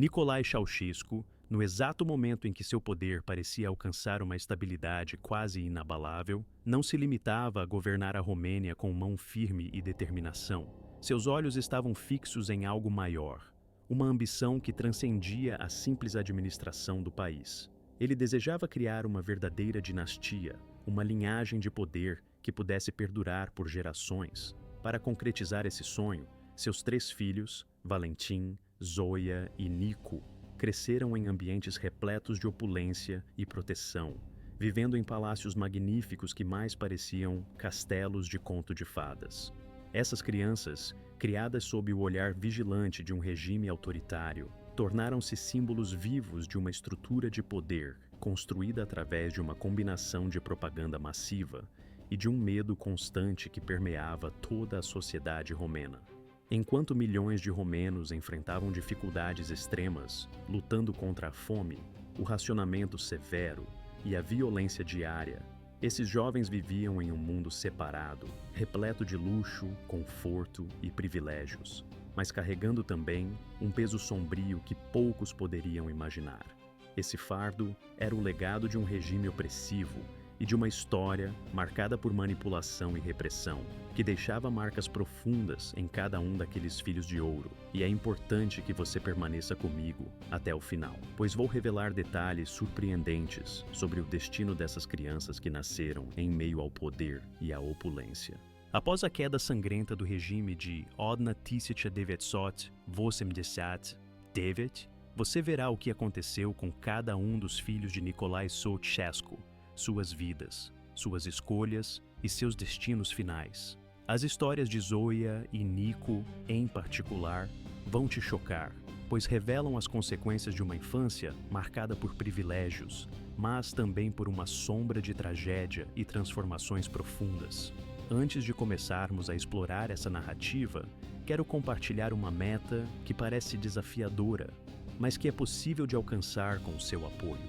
Nicolae Ceausescu, no exato momento em que seu poder parecia alcançar uma estabilidade quase inabalável, não se limitava a governar a Romênia com mão firme e determinação. Seus olhos estavam fixos em algo maior, uma ambição que transcendia a simples administração do país. Ele desejava criar uma verdadeira dinastia, uma linhagem de poder que pudesse perdurar por gerações. Para concretizar esse sonho, seus 3 filhos, Valentin, Zoia e Nico, cresceram em ambientes repletos de opulência e proteção, vivendo em palácios magníficos que mais pareciam castelos de conto de fadas. Essas crianças, criadas sob o olhar vigilante de um regime autoritário, tornaram-se símbolos vivos de uma estrutura de poder construída através de uma combinação de propaganda massiva e de um medo constante que permeava toda a sociedade romena. Enquanto milhões de romenos enfrentavam dificuldades extremas, lutando contra a fome, o racionamento severo e a violência diária, esses jovens viviam em um mundo separado, repleto de luxo, conforto e privilégios, mas carregando também um peso sombrio que poucos poderiam imaginar. Esse fardo era o legado de um regime opressivo e de uma história marcada por manipulação e repressão, que deixava marcas profundas em cada um daqueles filhos de ouro. E é importante que você permaneça comigo até o final, pois vou revelar detalhes surpreendentes sobre o destino dessas crianças que nasceram em meio ao poder e à opulência. Após a queda sangrenta do regime de Odna 1989, você verá o que aconteceu com cada um dos filhos de Nicolae Ceausescu, suas vidas, suas escolhas e seus destinos finais. As histórias de Zoia e Nico, em particular, vão te chocar, pois revelam as consequências de uma infância marcada por privilégios, mas também por uma sombra de tragédia e transformações profundas. Antes de começarmos a explorar essa narrativa, quero compartilhar uma meta que parece desafiadora, mas que é possível de alcançar com o seu apoio.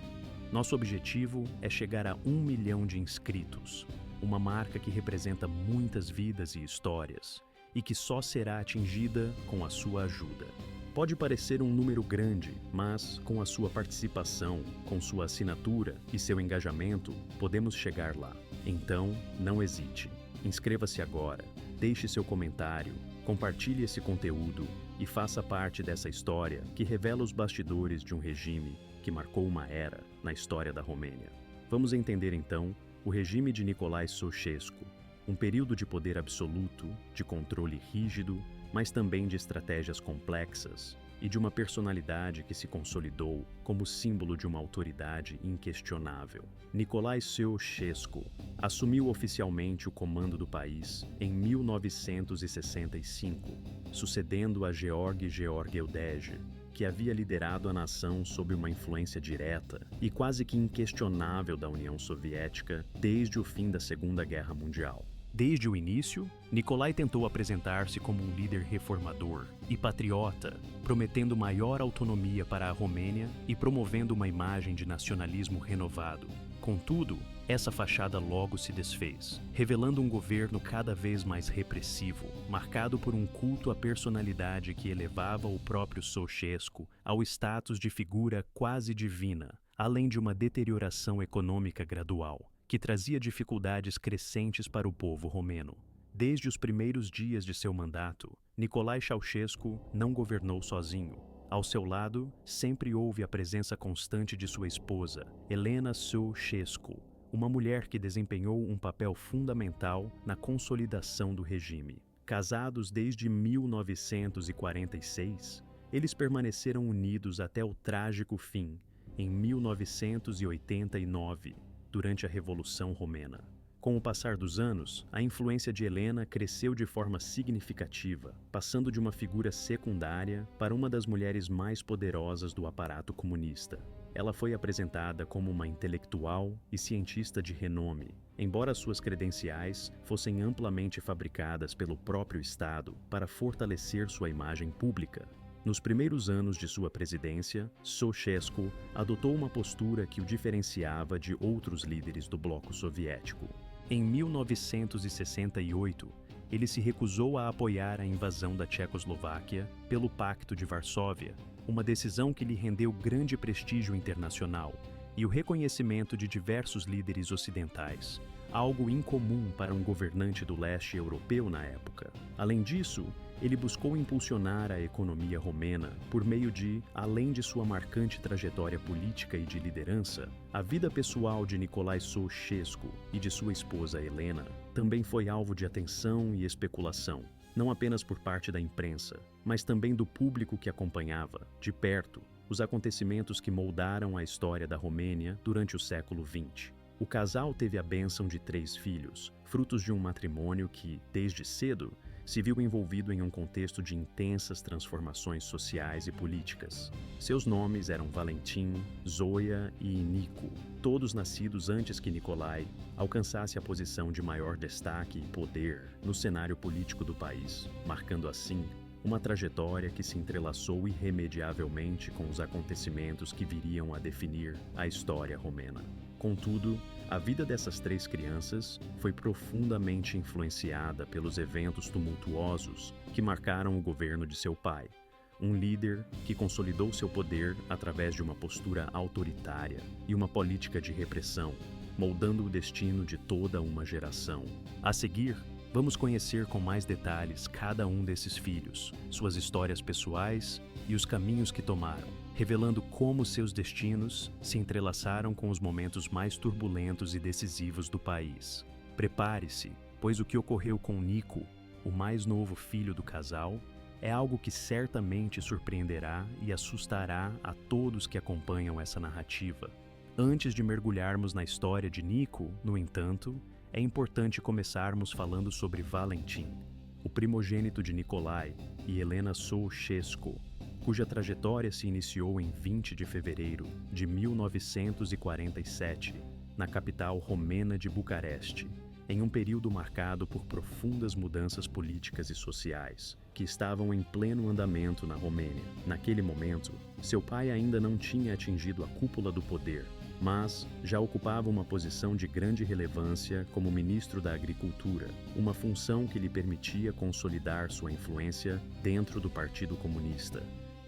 Nosso objetivo é chegar a 1 milhão de inscritos, uma marca que representa muitas vidas e histórias, e que só será atingida com a sua ajuda. Pode parecer um número grande, mas com a sua participação, com sua assinatura e seu engajamento, podemos chegar lá. Então, não hesite. Inscreva-se agora, deixe seu comentário, compartilhe esse conteúdo e faça parte dessa história que revela os bastidores de um regime que marcou uma era na história da Romênia. Vamos entender então o regime de Nicolae Ceausescu, um período de poder absoluto, de controle rígido, mas também de estratégias complexas e de uma personalidade que se consolidou como símbolo de uma autoridade inquestionável. Nicolae Ceausescu assumiu oficialmente o comando do país em 1965, sucedendo a George Georgiev, que havia liderado a nação sob uma influência direta e quase que inquestionável da União Soviética desde o fim da Segunda Guerra Mundial. Desde o início, Nicolae tentou apresentar-se como um líder reformador e patriota, prometendo maior autonomia para a Romênia e promovendo uma imagem de nacionalismo renovado. Contudo, essa fachada logo se desfez, revelando um governo cada vez mais repressivo, marcado por um culto à personalidade que elevava o próprio Ceausescu ao status de figura quase divina, além de uma deterioração econômica gradual, que trazia dificuldades crescentes para o povo romeno. Desde os primeiros dias de seu mandato, Nicolae Ceausescu não governou sozinho. Ao seu lado, sempre houve a presença constante de sua esposa, Elena Ceausescu, uma mulher que desempenhou um papel fundamental na consolidação do regime. Casados desde 1946, eles permaneceram unidos até o trágico fim, em 1989, durante a Revolução Romena. Com o passar dos anos, a influência de Helena cresceu de forma significativa, passando de uma figura secundária para uma das mulheres mais poderosas do aparato comunista. Ela foi apresentada como uma intelectual e cientista de renome, embora suas credenciais fossem amplamente fabricadas pelo próprio Estado para fortalecer sua imagem pública. Nos primeiros anos de sua presidência, Ceausescu adotou uma postura que o diferenciava de outros líderes do bloco soviético. Em 1968, ele se recusou a apoiar a invasão da Tchecoslováquia pelo Pacto de Varsóvia, uma decisão que lhe rendeu grande prestígio internacional e o reconhecimento de diversos líderes ocidentais, algo incomum para um governante do leste europeu na época. Além disso, ele buscou impulsionar a economia romena por meio de, além de sua marcante trajetória política e de liderança, a vida pessoal de Nicolae Ceausescu e de sua esposa Helena também foi alvo de atenção e especulação, não apenas por parte da imprensa, mas também do público que acompanhava, de perto, os acontecimentos que moldaram a história da Romênia durante o século XX. O casal teve a bênção de 3 filhos, frutos de um matrimônio que, desde cedo, se viu envolvido em um contexto de intensas transformações sociais e políticas. Seus nomes eram Valentin, Zoia e Nico, todos nascidos antes que Nicolae alcançasse a posição de maior destaque e poder no cenário político do país, marcando assim uma trajetória que se entrelaçou irremediavelmente com os acontecimentos que viriam a definir a história romena. Contudo, a vida dessas 3 crianças foi profundamente influenciada pelos eventos tumultuosos que marcaram o governo de seu pai, um líder que consolidou seu poder através de uma postura autoritária e uma política de repressão, moldando o destino de toda uma geração. A seguir, vamos conhecer com mais detalhes cada um desses filhos, suas histórias pessoais e os caminhos que tomaram, revelando como seus destinos se entrelaçaram com os momentos mais turbulentos e decisivos do país. Prepare-se, pois o que ocorreu com Nico, o mais novo filho do casal, é algo que certamente surpreenderá e assustará a todos que acompanham essa narrativa. Antes de mergulharmos na história de Nico, no entanto, é importante começarmos falando sobre Valentin, o primogênito de Nicolae e Helena Ceausescu, cuja trajetória se iniciou em 20 de fevereiro de 1947, na capital romena de Bucareste, em um período marcado por profundas mudanças políticas e sociais, que estavam em pleno andamento na Romênia. Naquele momento, seu pai ainda não tinha atingido a cúpula do poder, mas já ocupava uma posição de grande relevância como ministro da Agricultura, uma função que lhe permitia consolidar sua influência dentro do Partido Comunista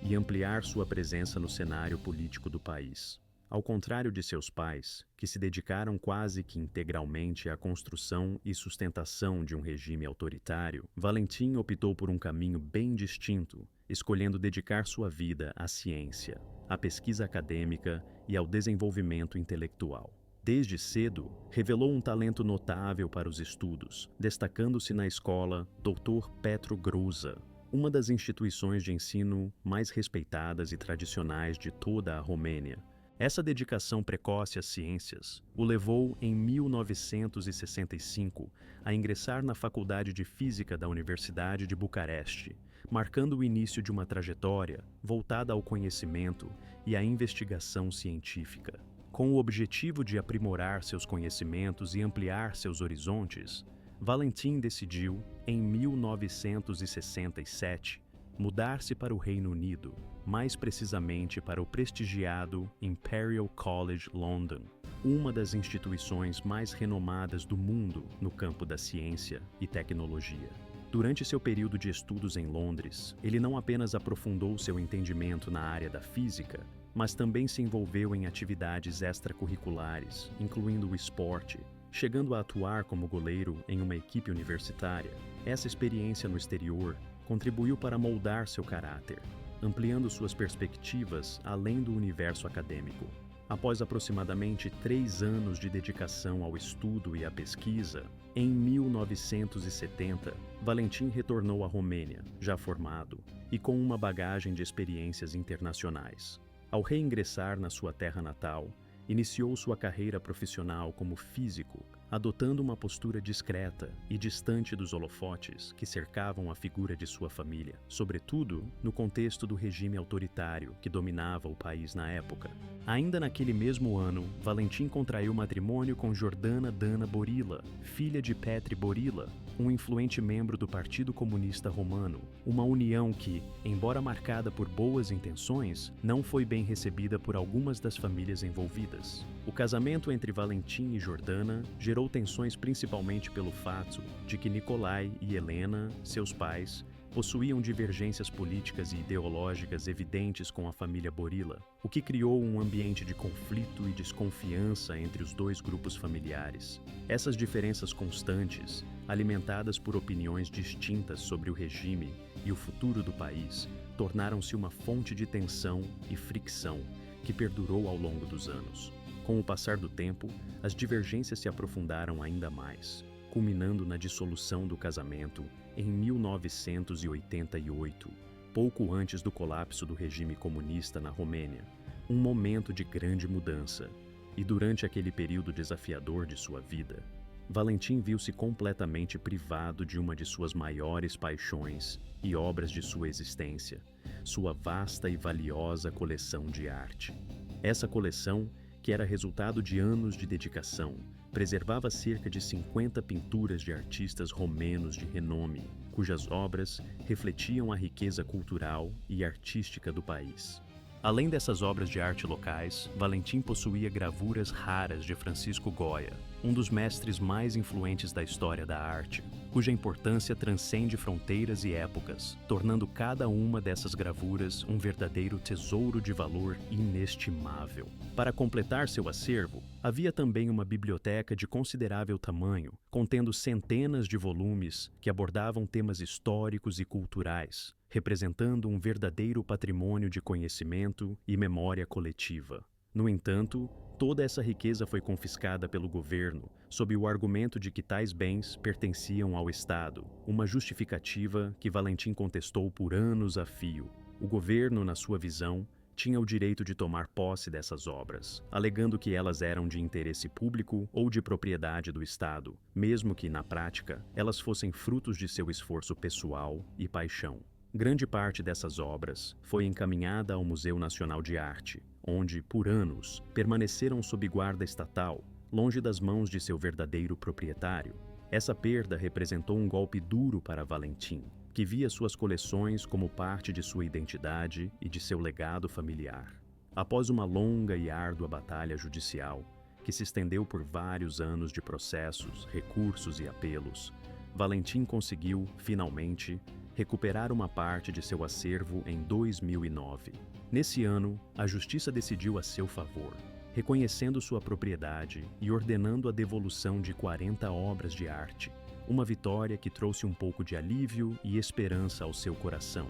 e ampliar sua presença no cenário político do país. Ao contrário de seus pais, que se dedicaram quase que integralmente à construção e sustentação de um regime autoritário, Valentin optou por um caminho bem distinto, escolhendo dedicar sua vida à ciência, à pesquisa acadêmica e ao desenvolvimento intelectual. Desde cedo, revelou um talento notável para os estudos, destacando-se na escola Dr. Petru Groza, uma das instituições de ensino mais respeitadas e tradicionais de toda a Romênia. Essa dedicação precoce às ciências o levou, em 1965, a ingressar na Faculdade de Física da Universidade de Bucareste, marcando o início de uma trajetória voltada ao conhecimento e à investigação científica. Com o objetivo de aprimorar seus conhecimentos e ampliar seus horizontes, Valentin decidiu, em 1967, mudar-se para o Reino Unido, mais precisamente para o prestigiado Imperial College London, uma das instituições mais renomadas do mundo no campo da ciência e tecnologia. Durante seu período de estudos em Londres, ele não apenas aprofundou seu entendimento na área da física, mas também se envolveu em atividades extracurriculares, incluindo o esporte, chegando a atuar como goleiro em uma equipe universitária. Essa experiência no exterior contribuiu para moldar seu caráter, ampliando suas perspectivas além do universo acadêmico. Após aproximadamente 3 anos de dedicação ao estudo e à pesquisa, em 1970, Valentin retornou à Romênia, já formado, e com uma bagagem de experiências internacionais. Ao reingressar na sua terra natal, iniciou sua carreira profissional como físico, adotando uma postura discreta e distante dos holofotes que cercavam a figura de sua família, sobretudo no contexto do regime autoritário que dominava o país na época. Ainda naquele mesmo ano, Valentin contraiu matrimônio com Jordana Dana Borila, filha de Petru Borila, um influente membro do Partido Comunista Romano, uma união que, embora marcada por boas intenções, não foi bem recebida por algumas das famílias envolvidas. O casamento entre Valentin e Jordana gerou gerou tensões principalmente pelo fato de que Nikolai e Helena, seus pais, possuíam divergências políticas e ideológicas evidentes com a família Borila, o que criou um ambiente de conflito e desconfiança entre os dois grupos familiares. Essas diferenças constantes, alimentadas por opiniões distintas sobre o regime e o futuro do país, tornaram-se uma fonte de tensão e fricção que perdurou ao longo dos anos. Com o passar do tempo, as divergências se aprofundaram ainda mais, culminando na dissolução do casamento em 1988, pouco antes do colapso do regime comunista na Romênia, um momento de grande mudança. E durante aquele período desafiador de sua vida, Valentim viu-se completamente privado de uma de suas maiores paixões e obras de sua existência, sua vasta e valiosa coleção de arte. Essa coleção, que era resultado de anos de dedicação, preservava cerca de 50 pinturas de artistas romenos de renome, cujas obras refletiam a riqueza cultural e artística do país. Além dessas obras de arte locais, Valentim possuía gravuras raras de Francisco Goya, um dos mestres mais influentes da história da arte, cuja importância transcende fronteiras e épocas, tornando cada uma dessas gravuras um verdadeiro tesouro de valor inestimável. Para completar seu acervo, havia também uma biblioteca de considerável tamanho, contendo centenas de volumes que abordavam temas históricos e culturais, representando um verdadeiro patrimônio de conhecimento e memória coletiva. No entanto, toda essa riqueza foi confiscada pelo governo, sob o argumento de que tais bens pertenciam ao Estado, uma justificativa que Valentim contestou por anos a fio. O governo, na sua visão, tinha o direito de tomar posse dessas obras, alegando que elas eram de interesse público ou de propriedade do Estado, mesmo que, na prática, elas fossem frutos de seu esforço pessoal e paixão. Grande parte dessas obras foi encaminhada ao Museu Nacional de Arte, onde, por anos, permaneceram sob guarda estatal, longe das mãos de seu verdadeiro proprietário. Essa perda representou um golpe duro para Valentim, que via suas coleções como parte de sua identidade e de seu legado familiar. Após uma longa e árdua batalha judicial, que se estendeu por vários anos de processos, recursos e apelos, Valentim conseguiu, finalmente, recuperar uma parte de seu acervo em 2009. Nesse ano, a justiça decidiu a seu favor, reconhecendo sua propriedade e ordenando a devolução de 40 obras de arte, uma vitória que trouxe um pouco de alívio e esperança ao seu coração.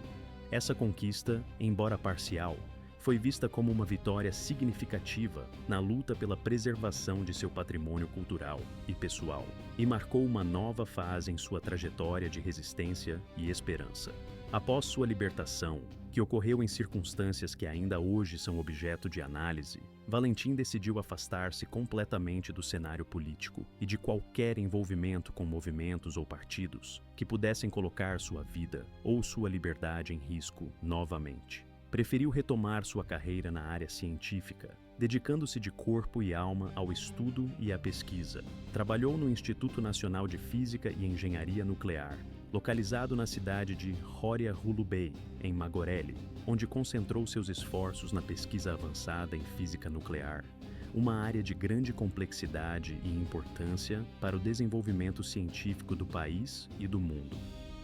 Essa conquista, embora parcial, foi vista como uma vitória significativa na luta pela preservação de seu patrimônio cultural e pessoal, e marcou uma nova fase em sua trajetória de resistência e esperança. Após sua libertação, que ocorreu em circunstâncias que ainda hoje são objeto de análise, Valentim decidiu afastar-se completamente do cenário político e de qualquer envolvimento com movimentos ou partidos que pudessem colocar sua vida ou sua liberdade em risco novamente. Preferiu retomar sua carreira na área científica, dedicando-se de corpo e alma ao estudo e à pesquisa. Trabalhou no Instituto Nacional de Física e Engenharia Nuclear, localizado na cidade de Horia Hulubei, em Magoreli, onde concentrou seus esforços na pesquisa avançada em física nuclear, uma área de grande complexidade e importância para o desenvolvimento científico do país e do mundo.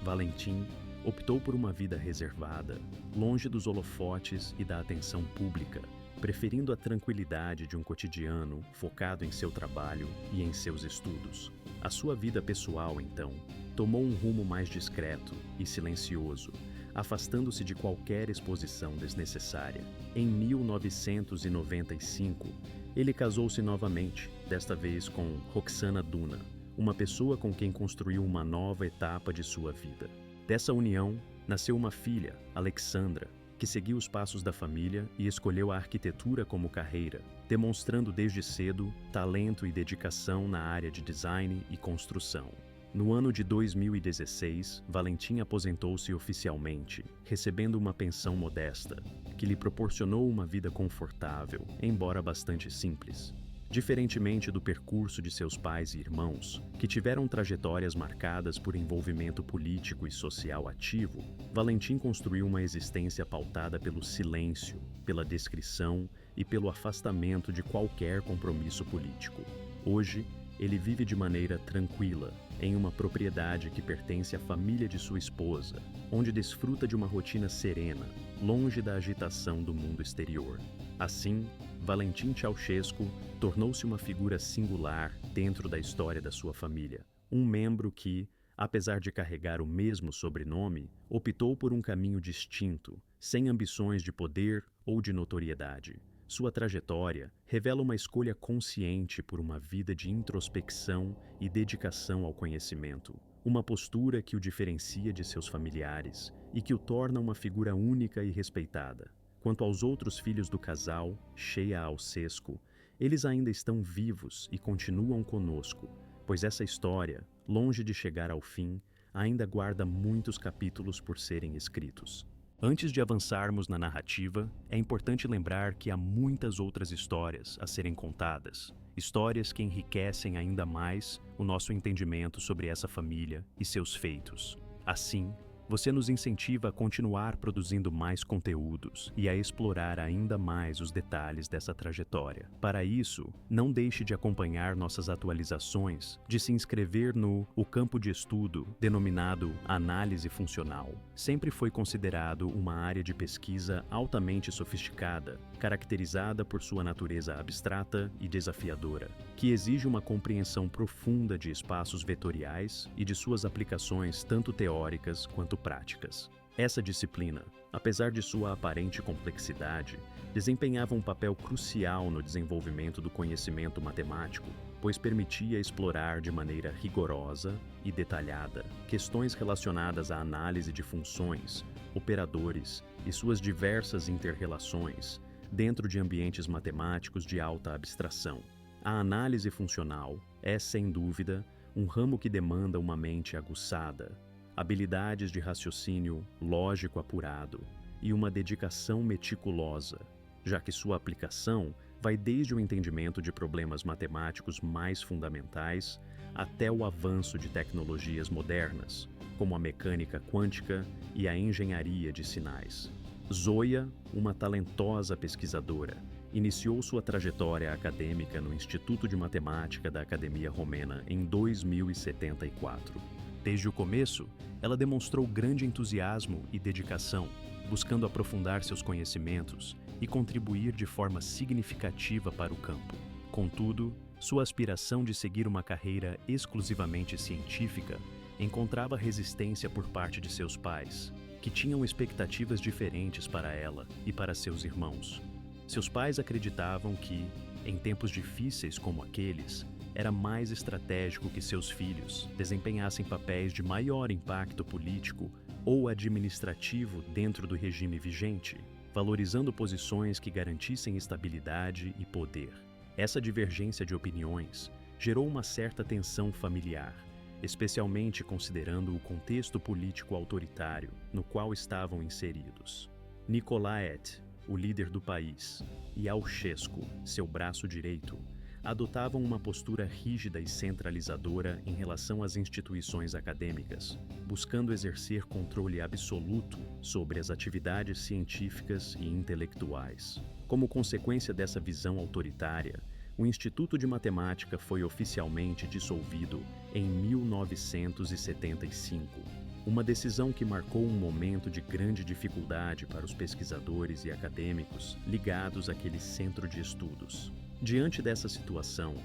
Valentim optou por uma vida reservada, longe dos holofotes e da atenção pública, preferindo a tranquilidade de um cotidiano focado em seu trabalho e em seus estudos. A sua vida pessoal, então, tomou um rumo mais discreto e silencioso, afastando-se de qualquer exposição desnecessária. Em 1995, ele casou-se novamente, desta vez com Roxana Duna, uma pessoa com quem construiu uma nova etapa de sua vida. Dessa união, nasceu uma filha, Alexandra, que seguiu os passos da família e escolheu a arquitetura como carreira, demonstrando desde cedo talento e dedicação na área de design e construção. No ano de 2016, Valentim aposentou-se oficialmente, recebendo uma pensão modesta, que lhe proporcionou uma vida confortável, embora bastante simples. Diferentemente do percurso de seus pais e irmãos, que tiveram trajetórias marcadas por envolvimento político e social ativo, Valentim construiu uma existência pautada pelo silêncio, pela descrição e pelo afastamento de qualquer compromisso político. Hoje, Ele vive de maneira tranquila, em uma propriedade que pertence à família de sua esposa, onde desfruta de uma rotina serena, longe da agitação do mundo exterior. Assim, Valentin Ceausescu tornou-se uma figura singular dentro da história da sua família. Um membro que, apesar de carregar o mesmo sobrenome, optou por um caminho distinto, sem ambições de poder ou de notoriedade. Sua trajetória revela uma escolha consciente por uma vida de introspecção e dedicação ao conhecimento, uma postura que o diferencia de seus familiares e que o torna uma figura única e respeitada. Quanto aos outros filhos do casal, Ceausescu, eles ainda estão vivos e continuam conosco, pois essa história, longe de chegar ao fim, ainda guarda muitos capítulos por serem escritos. Antes de avançarmos na narrativa, é importante lembrar que há muitas outras histórias a serem contadas, histórias que enriquecem ainda mais o nosso entendimento sobre essa família e seus feitos. Assim, você nos incentiva a continuar produzindo mais conteúdos e a explorar ainda mais os detalhes dessa trajetória. Para isso, não deixe de acompanhar nossas atualizações, de se inscrever no O Campo de Estudo, denominado Análise Funcional. Sempre foi considerado uma área de pesquisa altamente sofisticada, caracterizada por sua natureza abstrata e desafiadora, que exige uma compreensão profunda de espaços vetoriais e de suas aplicações tanto teóricas quanto práticas. Essa disciplina, apesar de sua aparente complexidade, desempenhava um papel crucial no desenvolvimento do conhecimento matemático, pois permitia explorar de maneira rigorosa e detalhada questões relacionadas à análise de funções, operadores e suas diversas inter-relações dentro de ambientes matemáticos de alta abstração. A análise funcional é, sem dúvida, um ramo que demanda uma mente aguçada, habilidades de raciocínio lógico apurado e uma dedicação meticulosa, já que sua aplicação vai desde o entendimento de problemas matemáticos mais fundamentais até o avanço de tecnologias modernas, como a mecânica quântica e a engenharia de sinais. Zoia, uma talentosa pesquisadora, iniciou sua trajetória acadêmica no Instituto de Matemática da Academia Romena em 2074. Desde o começo, ela demonstrou grande entusiasmo e dedicação, buscando aprofundar seus conhecimentos e contribuir de forma significativa para o campo. Contudo, sua aspiração de seguir uma carreira exclusivamente científica encontrava resistência por parte de seus pais, que tinham expectativas diferentes para ela e para seus irmãos. Seus pais acreditavam que, em tempos difíceis como aqueles, era mais estratégico que seus filhos desempenhassem papéis de maior impacto político ou administrativo dentro do regime vigente, valorizando posições que garantissem estabilidade e poder. Essa divergência de opiniões gerou uma certa tensão familiar, especialmente considerando o contexto político autoritário no qual estavam inseridos. Nicolae, o líder do país, e Ceausescu, seu braço direito, adotavam uma postura rígida e centralizadora em relação às instituições acadêmicas, buscando exercer controle absoluto sobre as atividades científicas e intelectuais. Como consequência dessa visão autoritária, o Instituto de Matemática foi oficialmente dissolvido em 1975, uma decisão que marcou um momento de grande dificuldade para os pesquisadores e acadêmicos ligados àquele centro de estudos. Diante dessa situação,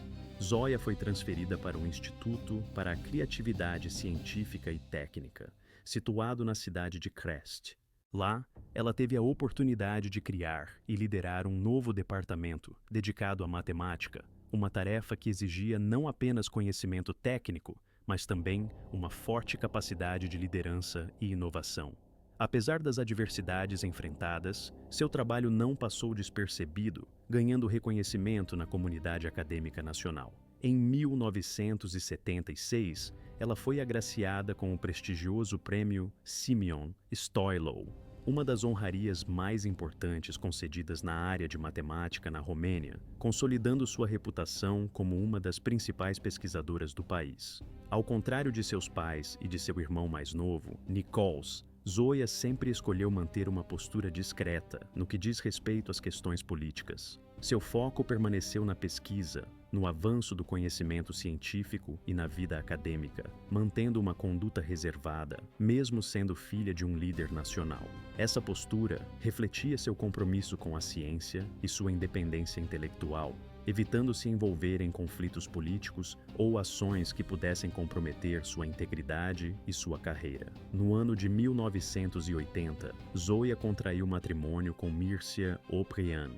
Zoia foi transferida para o Instituto para a Criatividade Científica e Técnica, situado na cidade de Crest. Lá, ela teve a oportunidade de criar e liderar um novo departamento dedicado à matemática, uma tarefa que exigia não apenas conhecimento técnico, mas também uma forte capacidade de liderança e inovação. Apesar das adversidades enfrentadas, seu trabalho não passou despercebido, ganhando reconhecimento na comunidade acadêmica nacional. Em 1976, ela foi agraciada com o prestigioso prêmio Simeon Stoilow, uma das honrarias mais importantes concedidas na área de matemática na Romênia, consolidando sua reputação como uma das principais pesquisadoras do país. Ao contrário de seus pais e de seu irmão mais novo, Nichols, Zoia sempre escolheu manter uma postura discreta no que diz respeito às questões políticas. Seu foco permaneceu na pesquisa, no avanço do conhecimento científico e na vida acadêmica, mantendo uma conduta reservada, mesmo sendo filha de um líder nacional. Essa postura refletia seu compromisso com a ciência e sua independência intelectual, evitando se envolver em conflitos políticos ou ações que pudessem comprometer sua integridade e sua carreira. No ano de 1980, Zoya contraiu matrimônio com Mircea Oprian,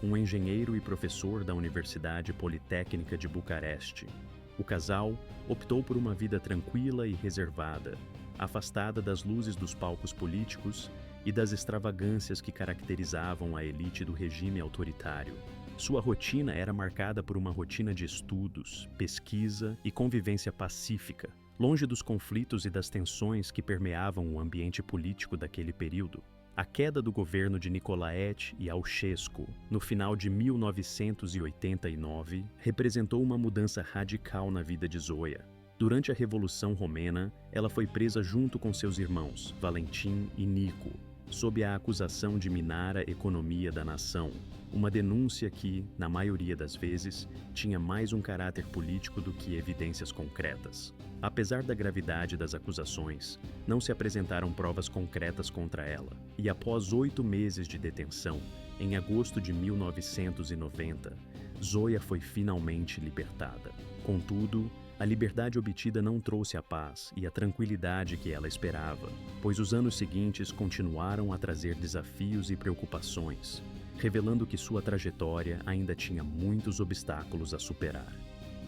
um engenheiro e professor da Universidade Politécnica de Bucareste. O casal optou por uma vida tranquila e reservada, afastada das luzes dos palcos políticos e das extravagâncias que caracterizavam a elite do regime autoritário. Sua rotina era marcada por uma rotina de estudos, pesquisa e convivência pacífica, longe dos conflitos e das tensões que permeavam o ambiente político daquele período. A queda do governo de Nicolae e Ceausescu, no final de 1989, representou uma mudança radical na vida de Zoya. Durante a Revolução Romena, ela foi presa junto com seus irmãos, Valentin e Nico, sob a acusação de minar a economia da nação, uma denúncia que, na maioria das vezes, tinha mais um caráter político do que evidências concretas. Apesar da gravidade das acusações, não se apresentaram provas concretas contra ela, e após 8 meses de detenção, em agosto de 1990, Zoya foi finalmente libertada. Contudo, a liberdade obtida não trouxe a paz e a tranquilidade que ela esperava, pois os anos seguintes continuaram a trazer desafios e preocupações, revelando que sua trajetória ainda tinha muitos obstáculos a superar.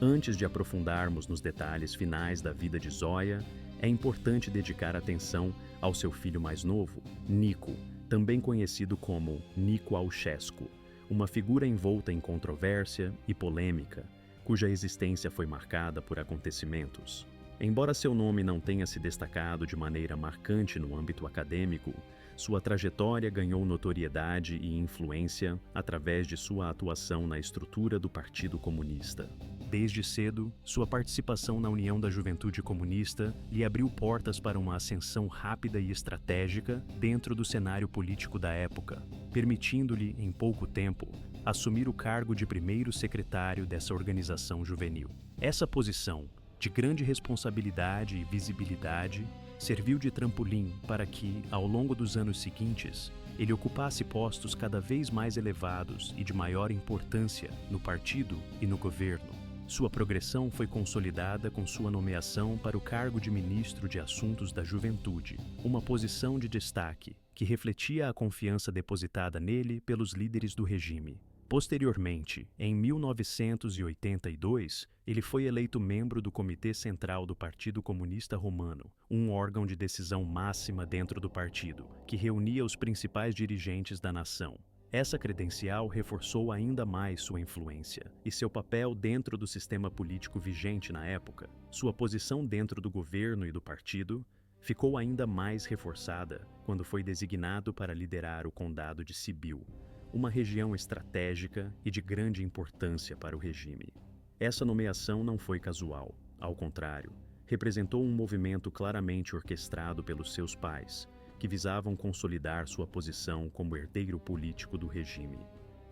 Antes de aprofundarmos nos detalhes finais da vida de Zoya, é importante dedicar atenção ao seu filho mais novo, Nico, também conhecido como Nico Ceausescu, uma figura envolta em controvérsia e polêmica, cuja existência foi marcada por acontecimentos. Embora seu nome não tenha se destacado de maneira marcante no âmbito acadêmico, sua trajetória ganhou notoriedade e influência através de sua atuação na estrutura do Partido Comunista. Desde cedo, sua participação na União da Juventude Comunista lhe abriu portas para uma ascensão rápida e estratégica dentro do cenário político da época, permitindo-lhe, em pouco tempo, assumir o cargo de primeiro secretário dessa organização juvenil. Essa posição, de grande responsabilidade e visibilidade, serviu de trampolim para que, ao longo dos anos seguintes, ele ocupasse postos cada vez mais elevados e de maior importância no partido e no governo. Sua progressão foi consolidada com sua nomeação para o cargo de Ministro de Assuntos da Juventude, uma posição de destaque que refletia a confiança depositada nele pelos líderes do regime. Posteriormente, em 1982, ele foi eleito membro do Comitê Central do Partido Comunista Romano, um órgão de decisão máxima dentro do partido, que reunia os principais dirigentes da nação. Essa credencial reforçou ainda mais sua influência e seu papel dentro do sistema político vigente na época. Sua posição dentro do governo e do partido ficou ainda mais reforçada quando foi designado para liderar o Condado de Sibiu, uma região estratégica e de grande importância para o regime. Essa nomeação não foi casual, ao contrário, representou um movimento claramente orquestrado pelos seus pais, que visavam consolidar sua posição como herdeiro político do regime,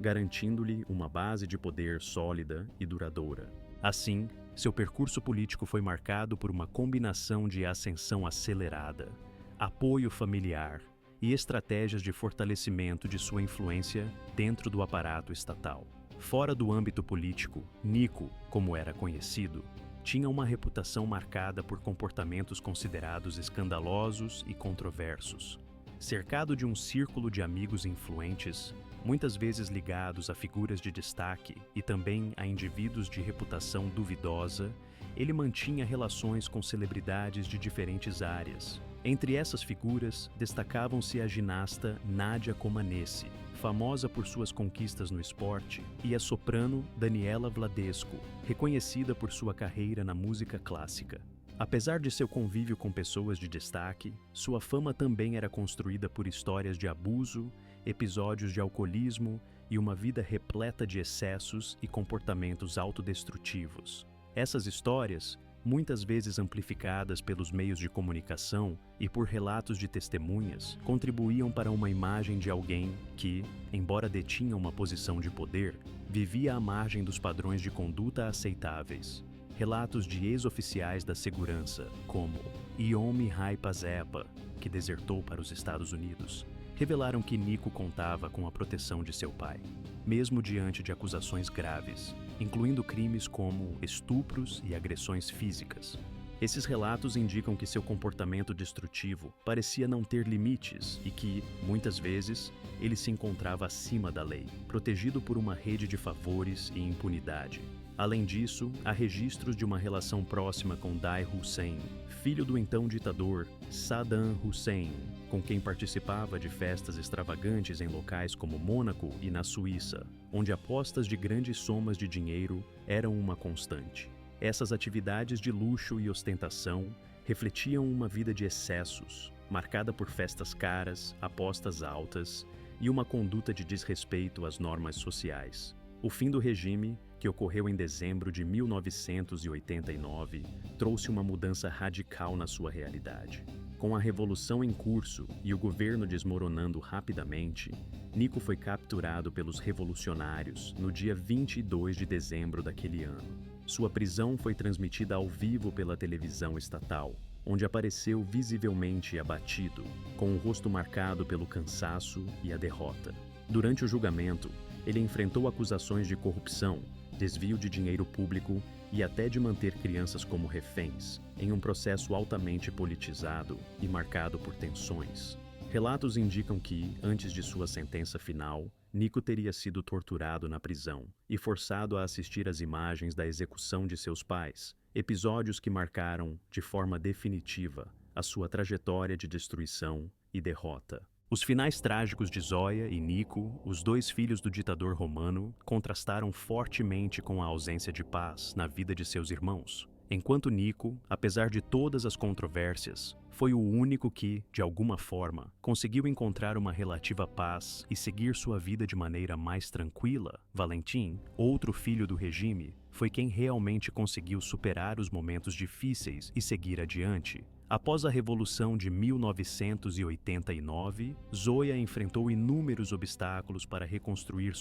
garantindo-lhe uma base de poder sólida e duradoura. Assim, seu percurso político foi marcado por uma combinação de ascensão acelerada, apoio familiar e estratégias de fortalecimento de sua influência dentro do aparato estatal. Fora do âmbito político, Nico, como era conhecido, tinha uma reputação marcada por comportamentos considerados escandalosos e controversos. Cercado de um círculo de amigos influentes, muitas vezes ligados a figuras de destaque e também a indivíduos de reputação duvidosa, ele mantinha relações com celebridades de diferentes áreas. Entre essas figuras, destacavam-se a ginasta Nadia Comaneci, famosa por suas conquistas no esporte, e a soprano Daniela Vladescu, reconhecida por sua carreira na música clássica. Apesar de seu convívio com pessoas de destaque, sua fama também era construída por histórias de abuso, episódios de alcoolismo e uma vida repleta de excessos e comportamentos autodestrutivos. Essas histórias, muitas vezes amplificadas pelos meios de comunicação e por relatos de testemunhas, contribuíam para uma imagem de alguém que, embora detinha uma posição de poder, vivia à margem dos padrões de conduta aceitáveis. Relatos de ex-oficiais da segurança, como Iomi Raipazepa, que desertou para os Estados Unidos, revelaram que Nico contava com a proteção de seu pai, mesmo diante de acusações graves, incluindo crimes como estupros e agressões físicas. Esses relatos indicam que seu comportamento destrutivo parecia não ter limites e que, muitas vezes, ele se encontrava acima da lei, protegido por uma rede de favores e impunidade. Além disso, há registros de uma relação próxima com Dai Hussein, filho do então ditador Saddam Hussein, com quem participava de festas extravagantes em locais como Mônaco e na Suíça, onde apostas de grandes somas de dinheiro eram uma constante. Essas atividades de luxo e ostentação refletiam uma vida de excessos, marcada por festas caras, apostas altas e uma conduta de desrespeito às normas sociais. O fim do regime, que ocorreu em dezembro de 1989, trouxe uma mudança radical na sua realidade. Com a revolução em curso e o governo desmoronando rapidamente, Nico foi capturado pelos revolucionários no dia 22 de dezembro daquele ano. Sua prisão foi transmitida ao vivo pela televisão estatal, onde apareceu visivelmente abatido, com o rosto marcado pelo cansaço e a derrota. Durante o julgamento, ele enfrentou acusações de corrupção, desvio de dinheiro público e até de manter crianças como reféns, em um processo altamente politizado e marcado por tensões. Relatos indicam que, antes de sua sentença final, Nico teria sido torturado na prisão e forçado a assistir às imagens da execução de seus pais, episódios que marcaram, de forma definitiva, a sua trajetória de destruição e derrota. Os finais trágicos de Zoya e Nico, os dois filhos do ditador romano, contrastaram fortemente com a ausência de paz na vida de seus irmãos. Enquanto Nico, apesar de todas as controvérsias, foi o único que, de alguma forma, conseguiu encontrar uma relativa paz e seguir sua vida de maneira mais tranquila, Valentin, outro filho do regime, foi quem realmente conseguiu superar os momentos difíceis e seguir adiante. Após a Revolução de 1989, Zoya enfrentou inúmeros obstáculos para reconstruir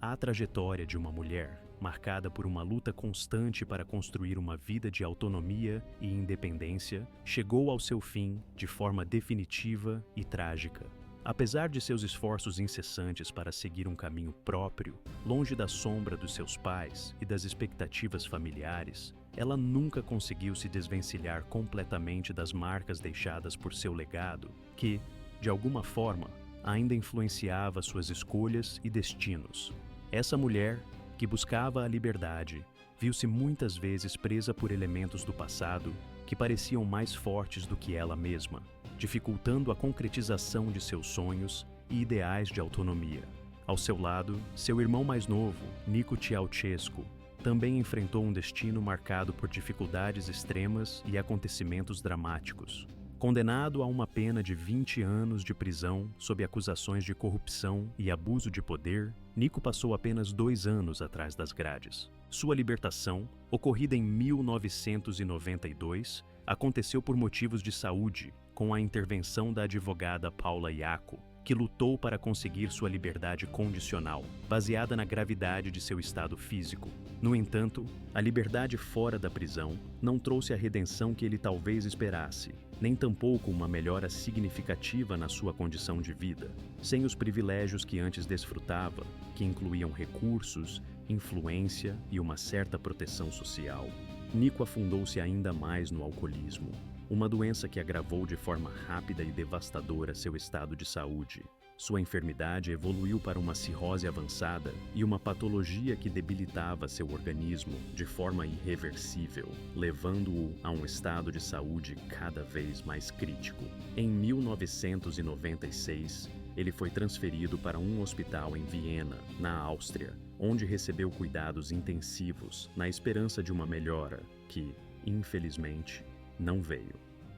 a trajetória de uma mulher, marcada por uma luta constante para construir uma vida de autonomia e independência, chegou ao seu fim de forma definitiva e trágica. Apesar de seus esforços incessantes para seguir um caminho próprio, longe da sombra dos seus pais e das expectativas familiares, ela nunca conseguiu se desvencilhar completamente das marcas deixadas por seu legado, que, de alguma forma, ainda influenciava suas escolhas e destinos. Essa mulher, que buscava a liberdade, viu-se muitas vezes presa por elementos do passado que pareciam mais fortes do que ela mesma, dificultando a concretização de seus sonhos e ideais de autonomia. Ao seu lado, seu irmão mais novo, Nico Ceausescu, também enfrentou um destino marcado por dificuldades extremas e acontecimentos dramáticos. Condenado a uma pena de 20 anos de prisão sob acusações de corrupção e abuso de poder, Nico passou apenas 2 anos atrás das grades. Sua libertação, ocorrida em 1992, aconteceu por motivos de saúde, com a intervenção da advogada Paula Iacco, que lutou para conseguir sua liberdade condicional, baseada na gravidade de seu estado físico. No entanto, a liberdade fora da prisão não trouxe a redenção que ele talvez esperasse, nem tampouco uma melhora significativa na sua condição de vida. Sem os privilégios que antes desfrutava, que incluíam recursos, influência e uma certa proteção social, Nico afundou-se ainda mais no alcoolismo, uma doença que agravou de forma rápida e devastadora seu estado de saúde. Sua enfermidade evoluiu para uma cirrose avançada e uma patologia que debilitava seu organismo de forma irreversível, levando-o a um estado de saúde cada vez mais crítico. Em 1996, ele foi transferido para um hospital em Viena, na Áustria, onde recebeu cuidados intensivos na esperança de uma melhora que, infelizmente, não veio.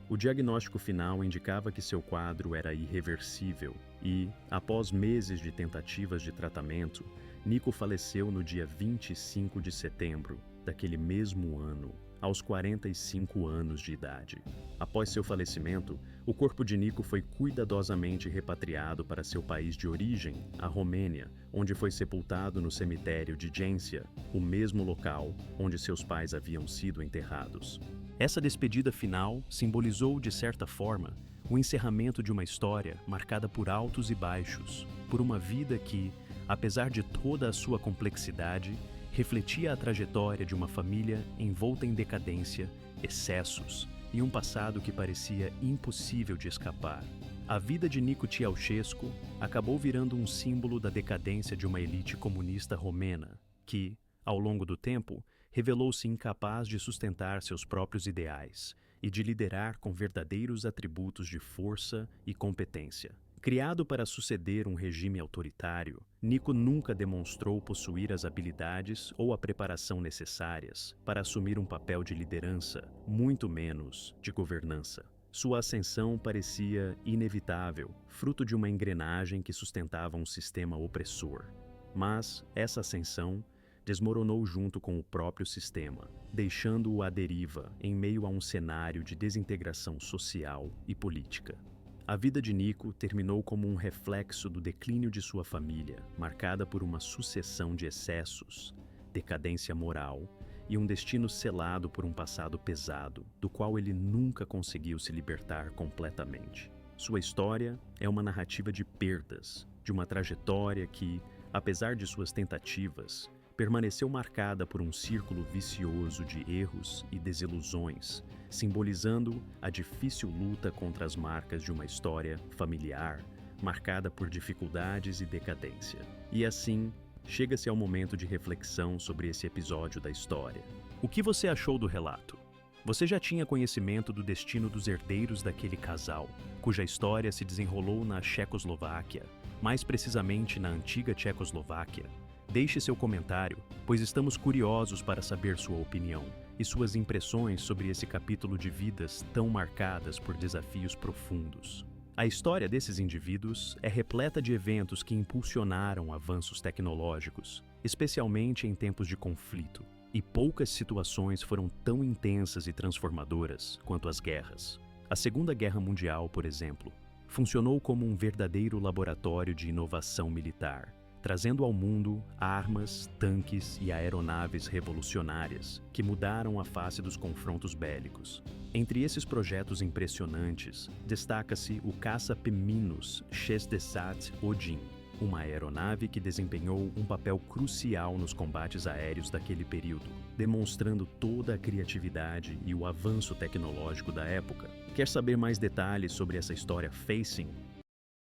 O diagnóstico final indicava que seu quadro era irreversível e, após meses de tentativas de tratamento, Nico faleceu no dia 25 de setembro daquele mesmo ano, aos 45 anos de idade. Após seu falecimento, o corpo de Nico foi cuidadosamente repatriado para seu país de origem, a Romênia, onde foi sepultado no cemitério de Ghencea, o mesmo local onde seus pais haviam sido enterrados. Essa despedida final simbolizou, de certa forma, o encerramento de uma história marcada por altos e baixos, por uma vida que, apesar de toda a sua complexidade, refletia a trajetória de uma família envolta em decadência, excessos e um passado que parecia impossível de escapar. A vida de Nico Ceausescu acabou virando um símbolo da decadência de uma elite comunista romena, que, ao longo do tempo, revelou-se incapaz de sustentar seus próprios ideais e de liderar com verdadeiros atributos de força e competência. Criado para suceder um regime autoritário, Nico nunca demonstrou possuir as habilidades ou a preparação necessárias para assumir um papel de liderança, muito menos de governança. Sua ascensão parecia inevitável, fruto de uma engrenagem que sustentava um sistema opressor. Mas essa ascensão desmoronou junto com o próprio sistema, deixando-o à deriva em meio a um cenário de desintegração social e política. A vida de Nico terminou como um reflexo do declínio de sua família, marcada por uma sucessão de excessos, decadência moral e um destino selado por um passado pesado, do qual ele nunca conseguiu se libertar completamente. Sua história é uma narrativa de perdas, de uma trajetória que, apesar de suas tentativas, permaneceu marcada por um círculo vicioso de erros e desilusões, simbolizando a difícil luta contra as marcas de uma história familiar, marcada por dificuldades e decadência. E assim, chega-se ao momento de reflexão sobre esse episódio da história. O que você achou do relato? Você já tinha conhecimento do destino dos herdeiros daquele casal, cuja história se desenrolou na Tchecoslováquia, mais precisamente na antiga Tchecoslováquia? Deixe seu comentário, pois estamos curiosos para saber sua opinião e suas impressões sobre esse capítulo de vidas tão marcadas por desafios profundos. A história desses indivíduos é repleta de eventos que impulsionaram avanços tecnológicos, especialmente em tempos de conflito, e poucas situações foram tão intensas e transformadoras quanto as guerras. A Segunda Guerra Mundial, por exemplo, funcionou como um verdadeiro laboratório de inovação militar, trazendo ao mundo armas, tanques e aeronaves revolucionárias que mudaram a face dos confrontos bélicos. Entre esses projetos impressionantes, destaca-se o caça P-6 Odin, uma aeronave que desempenhou um papel crucial nos combates aéreos daquele período, demonstrando toda a criatividade e o avanço tecnológico da época. Quer saber mais detalhes sobre essa história Facing?